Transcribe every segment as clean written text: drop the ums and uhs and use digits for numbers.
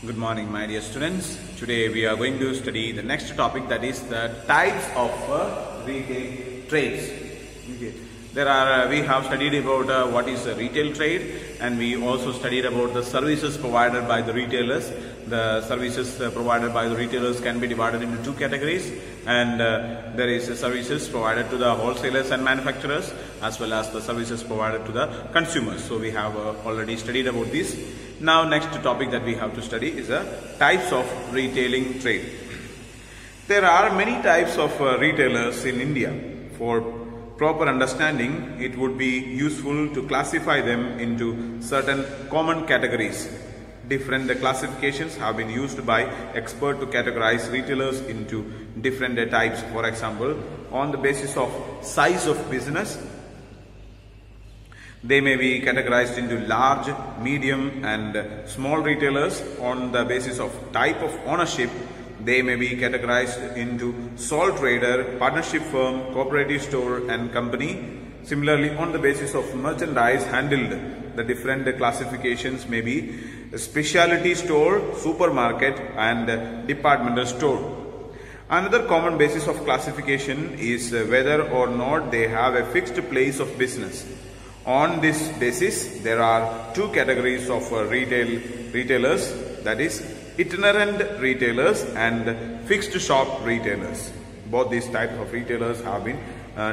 Good morning, my dear students. Today we are going to study the next topic, that is the types of retail trades. Okay. We have studied about what is a retail trade, and we also studied about the services provided by the retailers. The services provided by the retailers can be divided into two categories, and there is services provided to the wholesalers and manufacturers, as well as the services provided to the consumers. So we have already studied about this. Now next topic that we have to study is types of retailing trade. There are many types of retailers in India. For proper understanding, it would be useful to classify them into certain common categories. Different classifications have been used by experts to categorize retailers into different types. For example, on the basis of size of business, they may be categorized into large, medium and small retailers. On the basis of type of ownership, they may be categorized into sole trader, partnership firm, cooperative store and company. Similarly, on the basis of merchandise handled, the different classifications may be specialty store, supermarket and departmental store. Another common basis of classification is whether or not they have a fixed place of business. On this basis, there are two categories of retailers, that is itinerant retailers and fixed shop retailers. Both these types of retailers have been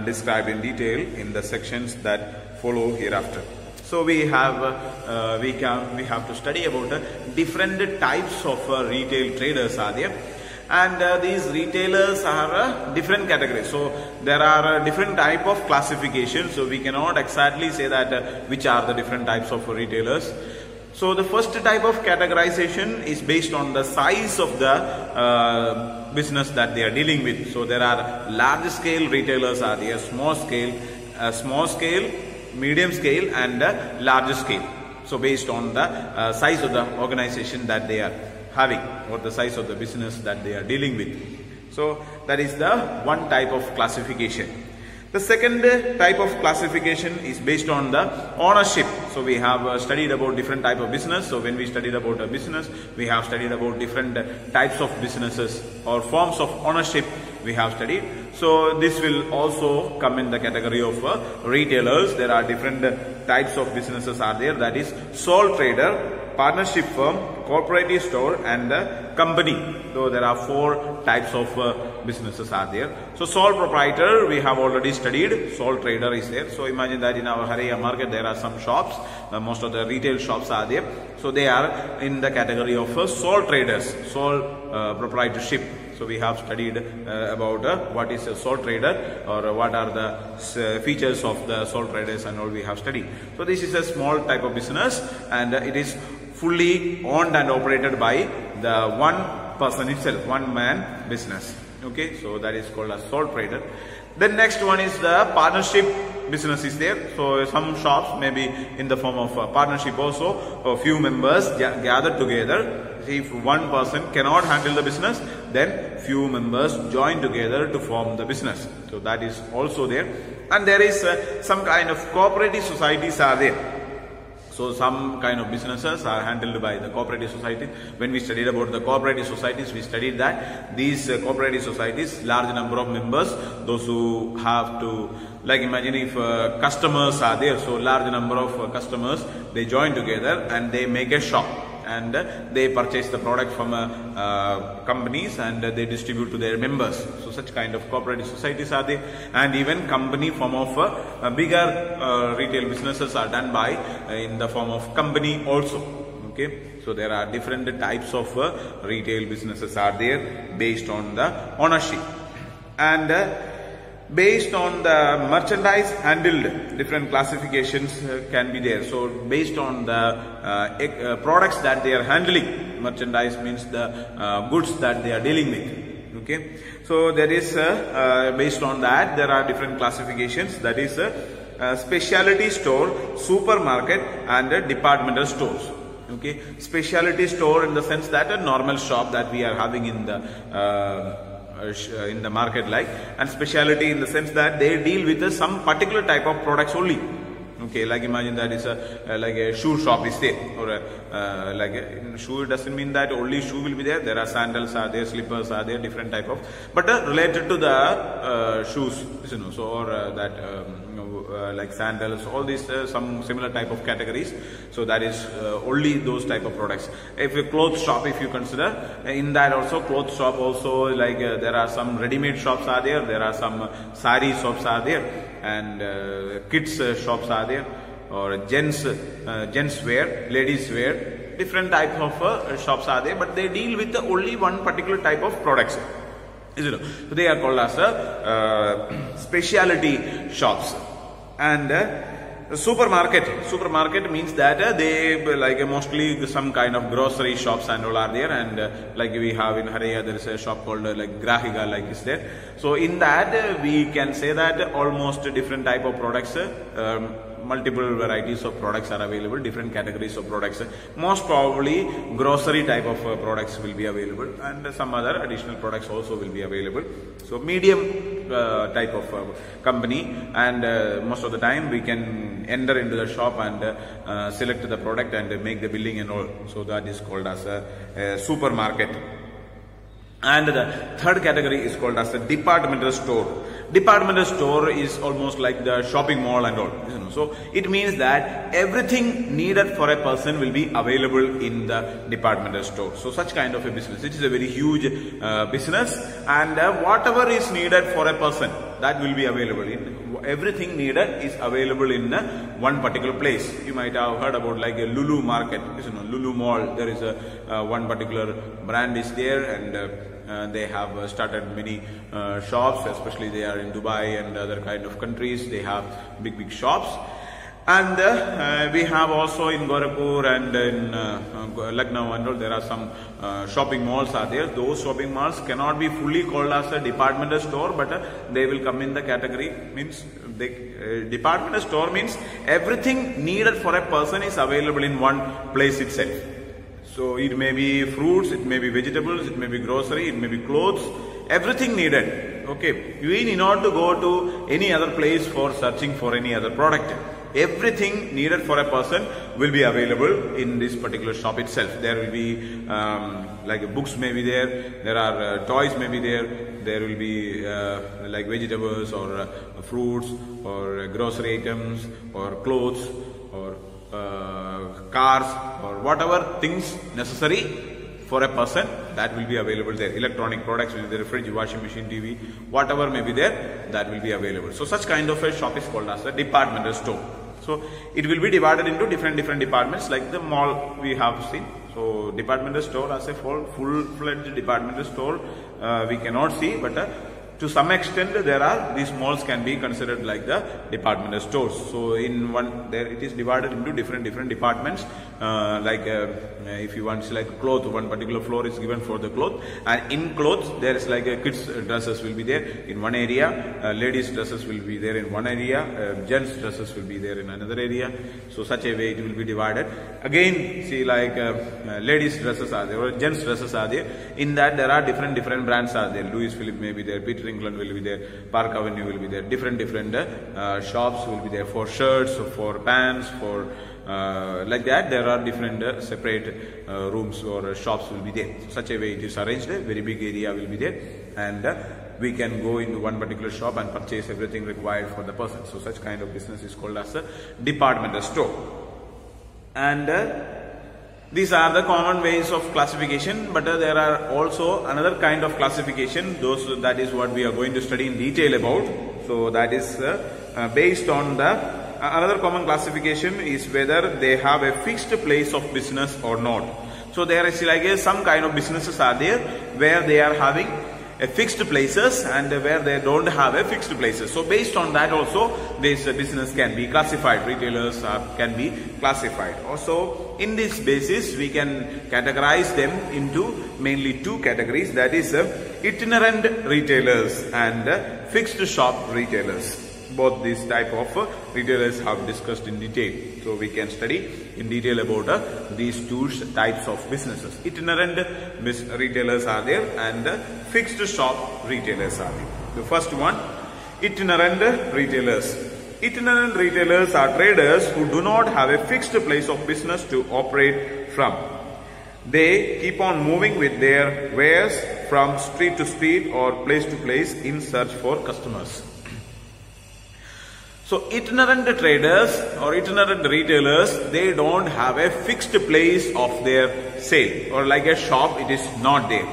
described in detail in the sections that follow hereafter. So we have to study about different types of retail traders are there. And these retailers are different categories. So there are different type of classifications. So we cannot exactly say that which are the different types of retailers. So the first type of categorization is based on the size of the business that they are dealing with. So there are large scale retailers are there, small scale, medium scale and large scale. So based on the size of the organization that they are having, or the size of the business that they are dealing with. So that is the one type of classification. The second type of classification is based on the ownership. So we have studied about different type of business. So when we studied about a business, we have studied about different types of businesses or forms of ownership we have studied. So this will also come in the category of retailers. There are different types of businesses are there, that is sole trader, partnership firm, cooperative store and company. So there are four types of businesses are there. So sole proprietor we have already studied, sole trader is there. So imagine that in our Haraya market there are some shops, most of the retail shops are there. So they are in the category of sole traders, sole proprietorship. So we have studied about what is a sole trader, or what are the features of the sole traders and all we have studied. So this is a small type of business, and it is fully owned and operated by the one person itself, one man business. Okay, so that is called a sole trader. Then next one is the partnership business is there. So some shops may be in the form of a partnership also. A few members gathered together. If one person cannot handle the business, then few members join together to form the business. So that is also there. And there is some kind of cooperative societies are there. So some kind of businesses are handled by the cooperative society. When we studied about the cooperative societies, we studied that these cooperative societies, large number of members, those who have to, like imagine if customers are there, so large number of customers, they join together and they make a shop. And they purchase the product from companies and they distribute to their members. So such kind of cooperative societies are there. And even company form of bigger retail businesses are done by in the form of company also. Okay, so there are different types of retail businesses are there based on the ownership. And based on the merchandise handled, different classifications can be there. So based on the products that they are handling, merchandise means the goods that they are dealing with. Okay, so there is based on that there are different classifications, that is specialty store, supermarket and departmental stores. Okay, specialty store in the sense that a normal shop that we are having in the market, like, and specialty in the sense that they deal with some particular type of products only. Okay, like imagine that is a like a shoe shop is there, or like a shoe doesn't mean that only shoe will be there. There are sandals are there, slippers are there, different type of, but related to the shoes, you know, so or that like sandals, all these some similar type of categories. So that is only those type of products. If a clothes shop, if you consider, in that also clothes shop also, like there are some ready-made shops are there are some sari shops are there, and kids shops are there, or gents wear, ladies wear, different type of shops are there, but they deal with only one particular type of products. So they are called as specialty shops. And supermarket means that they like mostly some kind of grocery shops and all are there, and like we have in Haraya there is a shop called like Grahiga, like is there. So in that we can say that almost different type of products, multiple varieties of products are available, different categories of products. Most probably grocery type of products will be available, and some other additional products also will be available. So medium type of company, and most of the time we can enter into the shop and select the product and make the billing and all. So that is called as a supermarket. And the third category is called as a departmental store. Departmental store is almost like the shopping mall and all. You know. So it means that everything needed for a person will be available in the departmental store. So such kind of a business. It is a very huge business, and whatever is needed for a person, that will be available in. Everything needed is available in one particular place. You might have heard about like a Lulu market, you know, Lulu mall. There is a one particular brand is there, and they have started many shops, especially they are in Dubai and other kind of countries. They have big shops. And we have also in Gorakhpur and in Lucknow and all, there are some shopping malls are there. Those shopping malls cannot be fully called as a departmental store, but they will come in the category, means departmental store means everything needed for a person is available in one place itself. So it may be fruits, it may be vegetables, it may be grocery, it may be clothes, everything needed. Okay, we need not to go to any other place for searching for any other product. Everything needed for a person will be available in this particular shop itself. There will be like books may be there, there are toys may be there will be like vegetables or fruits or grocery items or clothes or cars or whatever things necessary for a person, that will be available there. Electronic products will be there, fridge, washing machine, TV, whatever may be there, that will be available. So such kind of a shop is called as a departmental store. So it will be divided into different departments, like the mall we have seen. So departmental store as a full-fledged departmental store we cannot see, but to some extent there are, these malls can be considered like the departmental stores. So in one, there it is divided into different departments, like if you want to select cloth, one particular floor is given for the cloth, and in clothes there is like a kids dresses will be there in one area, ladies dresses will be there in one area, gents dresses will be there in another area. So such a way it will be divided. Again, see, like ladies dresses are there or gents dresses are there. In that there are different brands are there. Louis Philippe may be there, Peter England will be there, Park Avenue will be there, different shops will be there for shirts, for pants, for like that. There are different separate rooms or shops will be there. Such a way it is arranged. A very big area will be there, and we can go into one particular shop and purchase everything required for the person. So such kind of business is called as a departmental store. And these are the common ways of classification, but there are also another kind of classification. That is what we are going to study in detail about. So that is based on the another common classification is whether they have a fixed place of business or not. So there is like some kind of businesses are there where they are having a fixed places and where they don't have a fixed places. So based on that also this business can be classified, retailers can be classified. Also in this basis we can categorize them into mainly two categories, that is itinerant retailers and fixed shop retailers. Both these type of retailers have discussed in detail. So we can study in detail about these two types of businesses. Itinerant retailers are there and fixed shop retailers are there. The first one, itinerant retailers. Itinerant retailers are traders who do not have a fixed place of business to operate from. They keep on moving with their wares from street to street or place to place in search for customers. So itinerant traders or itinerant retailers, they don't have a fixed place of their sale, or like a shop, it is not there.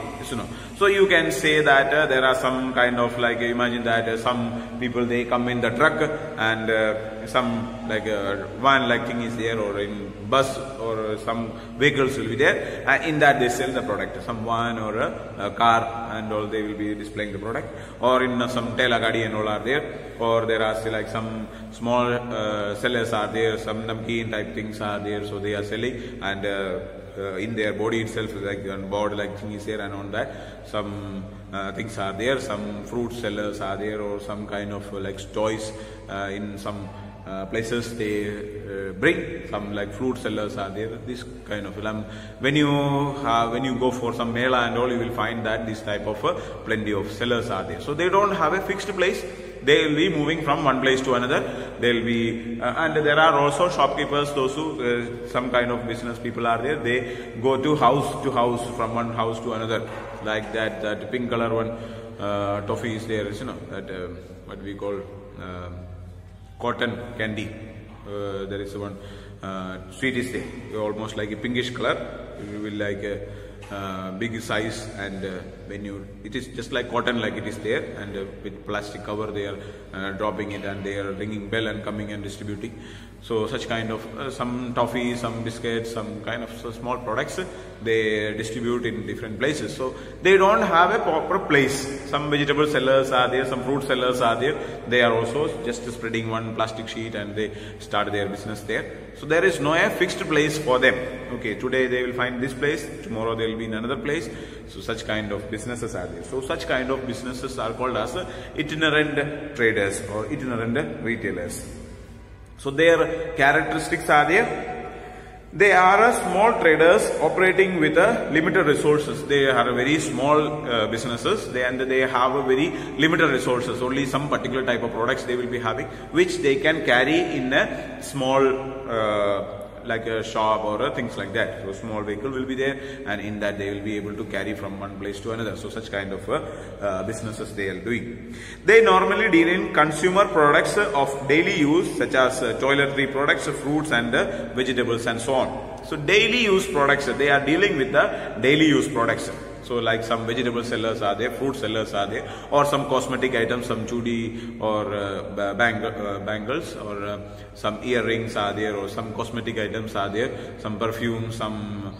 So you can say that there are some kind of like, imagine that some people, they come in the truck and some like van like thing is there, or in bus or some vehicles will be there, and in that they sell the product, some van or a car and all, they will be displaying the product, or in some tela gadi and all are there, or there are like some small sellers are there, some namkeen type things are there, so they are selling, and in their body itself, like on board like thing is there, and on that some things are there, some fruit sellers are there, or some kind of like toys in some places they bring, some like fruit sellers are there, this kind of when you go for some mela and all, you will find that this type of plenty of sellers are there. So they don't have a fixed place, they will be moving from one place to another. They will be and there are also shopkeepers, those who some kind of business people are there, they go to house from one house to another, like that pink color one toffee is there, that what we call cotton candy, there is one sweet is there, almost like a pinkish color, it will like a big size, and when it is just like cotton, like it is there, and with plastic cover they are dropping it, and they are ringing bell and coming and distributing. So such kind of some toffee, some biscuits, some kind of small products they distribute in different places. So they don't have a proper place. Some vegetable sellers are there, some fruit sellers are there, they are also just spreading one plastic sheet and they start their business there. So there is no a fixed place for them. Okay, today they will find this place, tomorrow they will be in another place. So such kind of businesses are there. So such kind of businesses are called as itinerant traders or itinerant retailers. So their characteristics are there. They are small traders operating with limited resources. They are very small businesses, and they have a very limited resources. Only some particular type of products they will be having, which they can carry in a small like a shop or things like that. So small vehicle will be there, and in that they will be able to carry from one place to another. So such kind of businesses they are doing. They normally deal in consumer products of daily use, such as toiletry products, fruits and vegetables and so on. So daily use products, they are dealing with the daily use products. So like some vegetable sellers are there, fruit sellers are there, or some cosmetic items, some chudi or bangles, or some earrings are there, or some cosmetic items are there, some perfume, some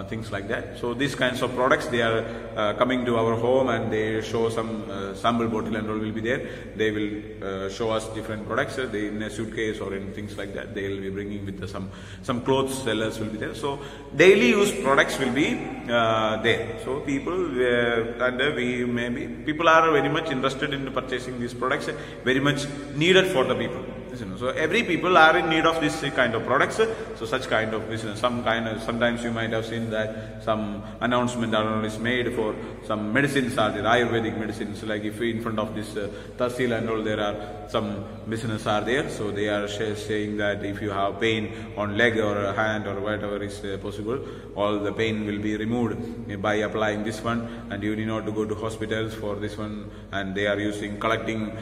things like that. So these kinds of products, they are coming to our home, and they show some sample bottle and all will be there. They will show us different products in a suitcase or in things like that. They will be bringing with some clothes sellers will be there. So daily use products will be there. So people people are very much interested in purchasing these products, very much needed for the people. So every people are in need of this kind of products. So such kind of business, sometimes you might have seen that some announcement is made for some medicines are there, Ayurvedic medicines. Like if in front of this Tahsil and all, there are some business are there. So they are saying that if you have pain on leg or hand or whatever is possible, all the pain will be removed by applying this one, and you need not to go to hospitals for this one. And they are collecting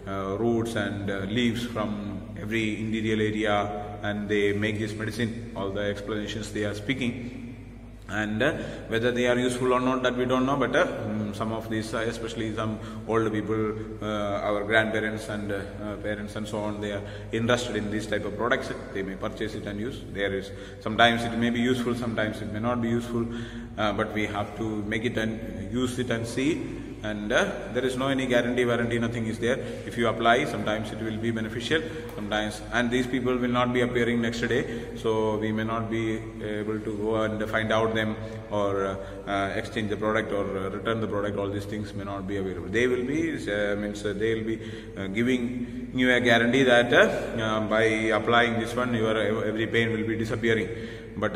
roots and leaves from every individual area, and they make this medicine. All the explanations they are speaking, and whether they are useful or not, that we don't know, but some of these, especially some old people, our grandparents and parents and so on, they are interested in this type of products. They may purchase it and use. Sometimes it may be useful, sometimes it may not be useful, but we have to make it and use it and see. And there is no any guarantee, warranty, nothing is there. If you apply, sometimes it will be beneficial, sometimes, and these people will not be appearing next day, so we may not be able to go and find out them, or exchange the product or return the product. All these things may not be available. They will be they will be giving you a guarantee that by applying this one, your every pain will be disappearing. But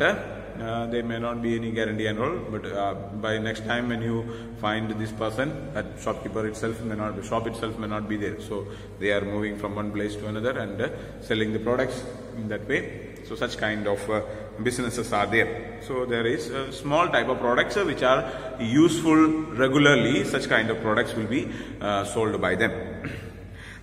there may not be any guarantee and all, but by next time when you find this person, that shopkeeper itself may not, the shop itself may not be there. So they are moving from one place to another and selling the products in that way. So such kind of businesses are there. So there is a small type of products which are useful regularly. Such kind of products will be sold by them.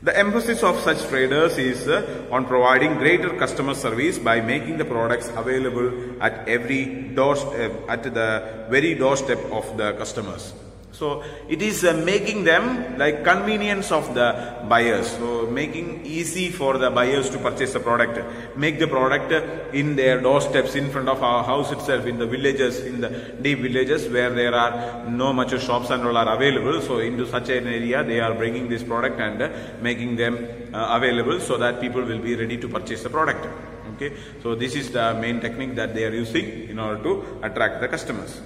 The emphasis of such traders is on providing greater customer service by making the products available at every doorstep, at the very doorstep of the customers. So it is making them like convenience of the buyers. So making easy for the buyers to purchase the product. Make the product in their doorsteps, in front of our house itself, in the villages, in the deep villages where there are no much shops and all are available. So into such an area they are bringing this product and making them available so that people will be ready to purchase the product. Okay. So this is the main technique that they are using in order to attract the customers.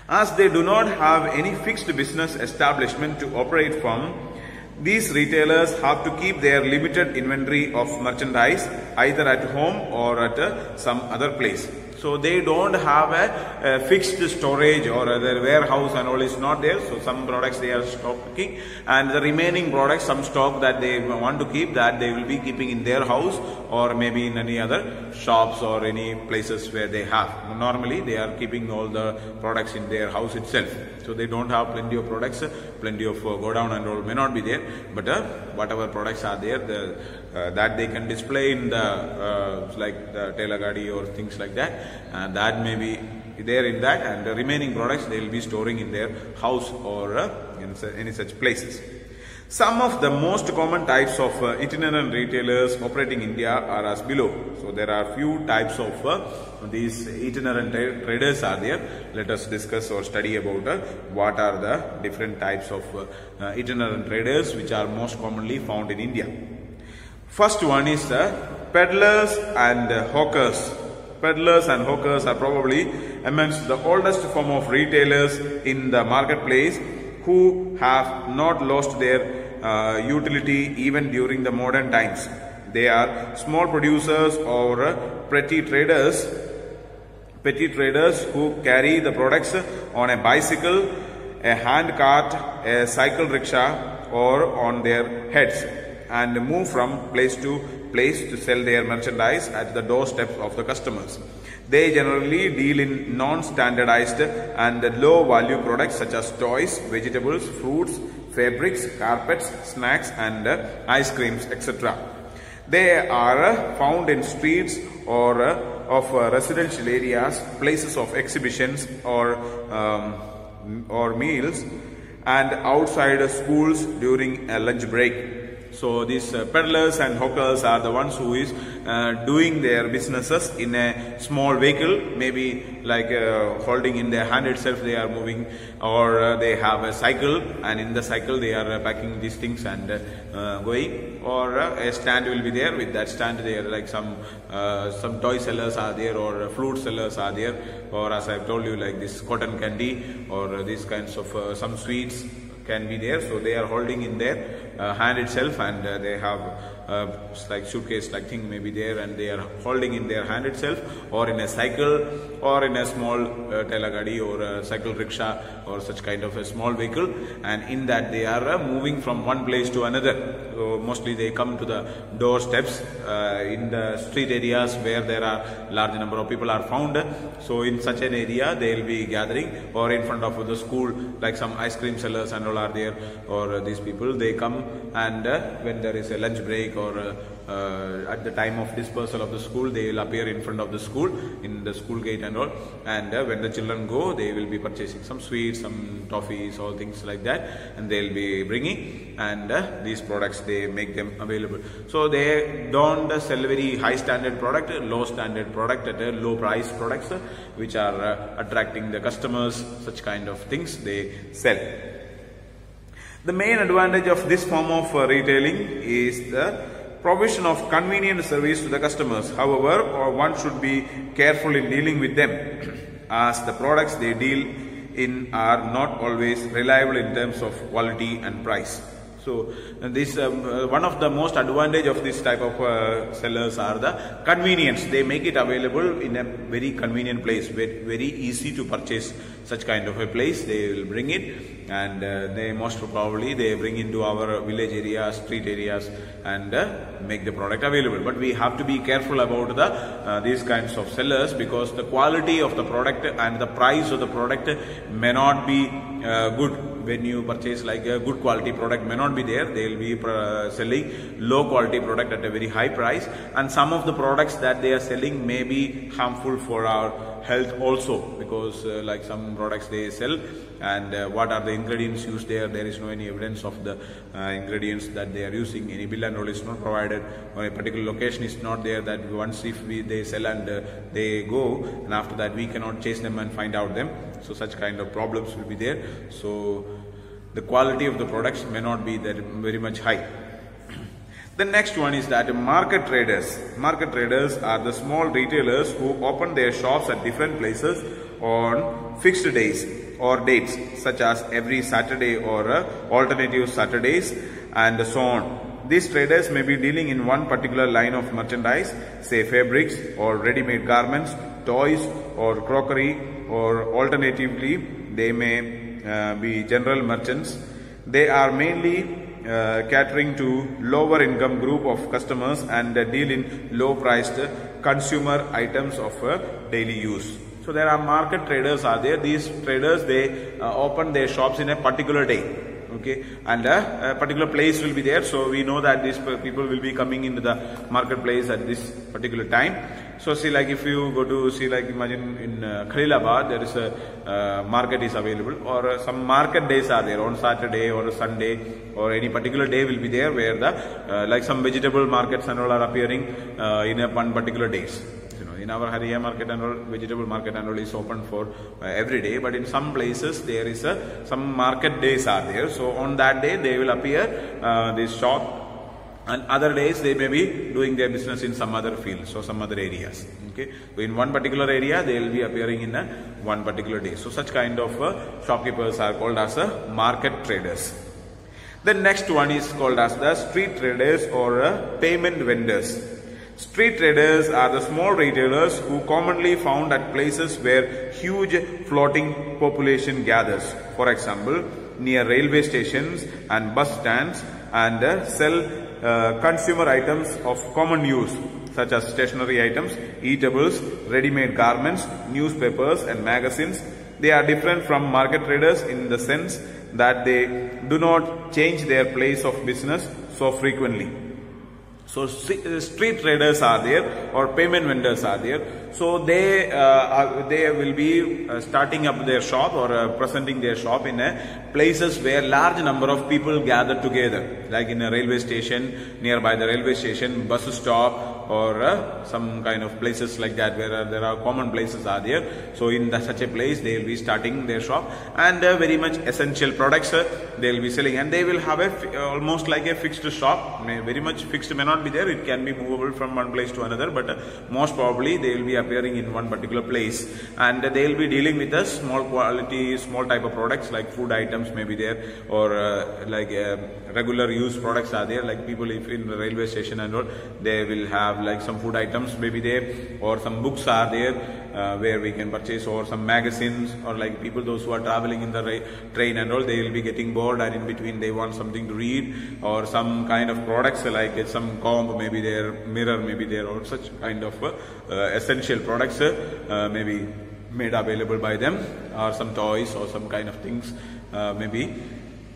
As they do not have any fixed business establishment to operate from, these retailers have to keep their limited inventory of merchandise either at home or at some other place. So they don't have a fixed storage or their warehouse and all is not there. So some products they are stocking, and the remaining products, some stock that they want to keep, that they will be keeping in their house or maybe in any other shops or any places where they have. Normally they are keeping all the products in their house itself. So they don't have plenty of products, plenty of go down and all may not be there, but whatever products are there, that they can display in the like the Telagadi or things like that, and that may be there in that, and the remaining products they will be storing in their house or in any such places. Some of the most common types of itinerant retailers operating in India are as below. So there are few types of these itinerant traders are there. Let us discuss or study about what are the different types of itinerant traders which are most commonly found in India. First one is peddlers and hawkers. Peddlers and hawkers are probably amongst the oldest form of retailers in the marketplace, who have not lost their utility even during the modern times. They are small producers or petty traders who carry the products on a bicycle, a hand cart, a cycle rickshaw or on their heads, and move from place to place to sell their merchandise at the doorsteps of the customers. They generally deal in non-standardized and low-value products such as toys, vegetables, fruits, fabrics, carpets, snacks and ice creams, etc. They are found in streets or of residential areas, places of exhibitions or meals, and outside schools during a lunch break. So these peddlers and hawkers are the ones who is doing their businesses in a small vehicle, maybe like holding in their hand itself they are moving, or they have a cycle and in the cycle they are packing these things and going, or a stand will be there. With that stand there like some toy sellers are there, or fruit sellers are there, or as I told you like this cotton candy or these kinds of some sweets can be there. So they are holding in their hand itself, and they have like suitcase like thing may be there, and they are holding in their hand itself, or in a cycle, or in a small telagadi or a cycle rickshaw or such kind of a small vehicle, and in that they are moving from one place to another. So mostly they come to the doorsteps in the street areas where there are large number of people are found. So in such an area they will be gathering, or in front of the school like some ice cream sellers and all are there, or these people they come, and when there is a lunch break or at the time of dispersal of the school, they will appear in front of the school, in the school gate and all, and when the children go they will be purchasing some sweets, some toffees, all things like that, and they will be bringing, and these products they make them available. So they don't sell very high standard product, low standard product at a low price products which are attracting the customers. Such kind of things they sell. The main advantage of this form of retailing is the provision of convenient service to the customers. However, one should be careful in dealing with them, as the products they deal in are not always reliable in terms of quality and price. So this one of the most advantage of this type of sellers are the convenience. They make it available in a very convenient place, very easy to purchase such kind of a place. They will bring it, and they most probably they bring into our village areas, street areas, and make the product available. But we have to be careful about the these kinds of sellers, because the quality of the product and the price of the product may not be good. When you purchase like a good quality product may not be there. They will be selling low quality product at a very high price, and some of the products that they are selling may be harmful for our health also, because like some products they sell, and what are the ingredients used there is no any evidence of the ingredients that they are using. Any bill and roll is not provided, or a particular location is not there, that once if they sell and they go, and after that we cannot chase them and find out them. So such kind of problems will be there. So the quality of the products may not be that very much high. The next one is that market traders. Market traders are the small retailers who open their shops at different places on fixed days or dates, such as every Saturday or alternative Saturdays and so on. These traders may be dealing in one particular line of merchandise, say fabrics or ready-made garments, toys or crockery, or alternatively they may be general merchants. They are mainly catering to lower income group of customers and deal in low priced consumer items of daily use. So there are market traders are there. These traders, they open their shops in a particular day. Okay, and a particular place will be there. So we know that these people will be coming into the marketplace at this particular time. So see, like if you go to see, like imagine in Khalilabad, there is a market is available, or some market days are there on Saturday or Sunday, or any particular day will be there where the like some vegetable markets and all are appearing in a one particular days. In our Haria market and all, vegetable market and all is open for every day, but in some places there is some market days are there. So on that day they will appear this shop, and other days they may be doing their business in some other fields or some other areas. Okay, so in one particular area they will be appearing in one particular day. So such kind of shopkeepers are called as market traders. The next one is called as the street traders or payment vendors. Street traders are the small retailers who commonly found at places where huge floating population gathers. For example, near railway stations and bus stands, and sell consumer items of common use, such as stationery items, eatables, ready-made garments, newspapers and magazines. They are different from market traders in the sense that they do not change their place of business so frequently. So street traders are there, or payment vendors are there. So they will be starting up their shop or presenting their shop in places where large number of people gather together, like in a railway station, nearby the railway station, bus stop, or some kind of places like that where there are common places are there. So in such a place they will be starting their shop, and very much essential products they will be selling, and they will have almost like a fixed shop. Very much fixed may not be there, it can be movable from one place to another, but most probably they will be appearing in one particular place, and they will be dealing with a small quality, small type of products, like food items may be there, or like regular use products are there, like people if in the railway station and all, they will have like some food items may be there, or some books are there where we can purchase, or some magazines, or like people those who are traveling in the train and all, they will be getting bored, and in between they want something to read, or some kind of products like some comb may be there, mirror may be there, or such kind of essential products may be made available by them, or some toys or some kind of things may be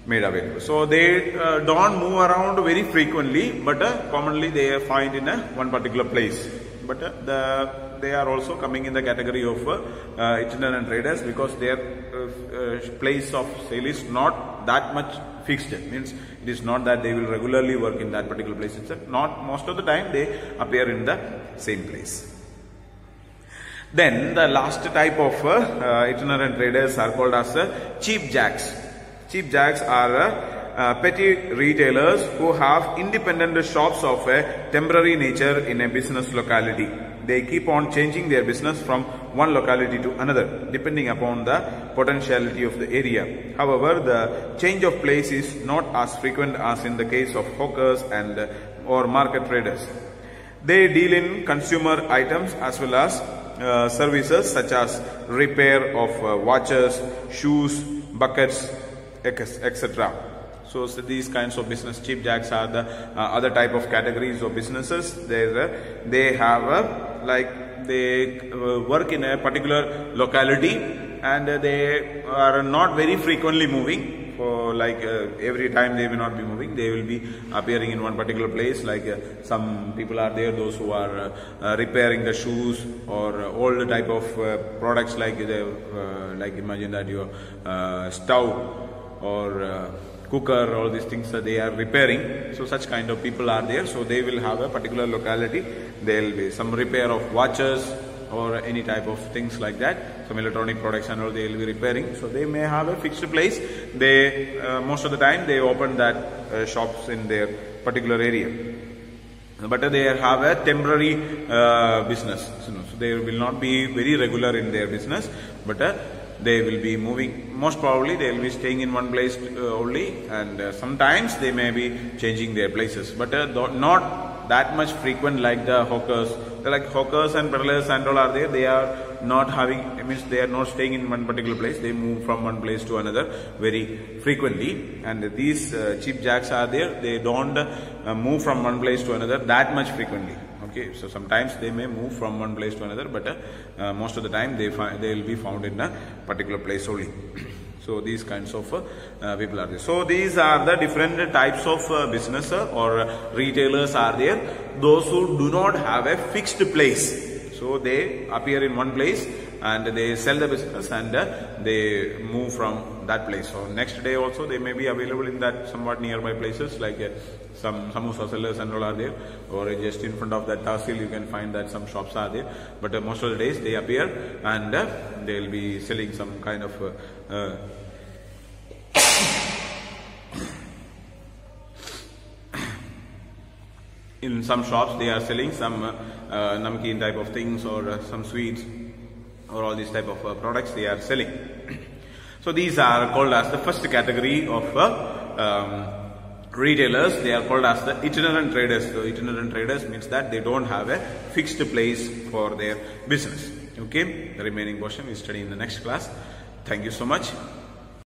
made available. So they don't move around very frequently, but commonly they are found in one particular place. But they are also coming in the category of itinerant traders, because their place of sale is not that much fixed. Means it is not that they will regularly work in that particular place itself. Not most of the time they appear in the same place. Then the last type of itinerant traders are called as cheap jacks. Cheap jacks are petty retailers who have independent shops of a temporary nature in a business locality. They keep on changing their business from one locality to another, depending upon the potentiality of the area. However, the change of place is not as frequent as in the case of hawkers and or market traders. They deal in consumer items as well as services such as repair of watches, shoes, buckets, etc. So these kinds of business, cheap jacks are the other type of categories of businesses. They have they work in a particular locality, and they are not very frequently moving. For every time they will not be moving, they will be appearing in one particular place. Some people are there, those who are repairing the shoes or all the type of products, imagine that your stove or cooker, all these things they are repairing. So such kind of people are there. So they will have a particular locality. There will be some repair of watches or any type of things like that, some electronic products and all they will be repairing. So they may have a fixed place. They most of the time they open that shops in their particular area, but they have a temporary business. So they will not be very regular in their business, but they will be moving. Most probably they will be staying in one place only, and sometimes they may be changing their places, but not that much frequent like the hawkers. Like hawkers and peddlers and all are there, they are not having, they are not staying in one particular place. They move from one place to another very frequently, and these cheap jacks are there. They don't move from one place to another that much frequently. Okay, so sometimes they may move from one place to another, but most of the time they will be found in a particular place only. So these kinds of people are there. So these are the different types of business or retailers are there. Those who do not have a fixed place. So they appear in one place and they sell the business and they move from that place. So next day also they may be available in that somewhat nearby places, like some samosa sellers and all are there, or just in front of that tahsil you can find that some shops are there. But most of the days they appear and they will be selling some kind of in some shops they are selling some namkeen type of things, or some sweets, or all these type of products they are selling. So these are called as the first category of retailers. They are called as the itinerant traders. So itinerant traders means that they don't have a fixed place for their business. Okay, the remaining portion we study in the next class. Thank you so much.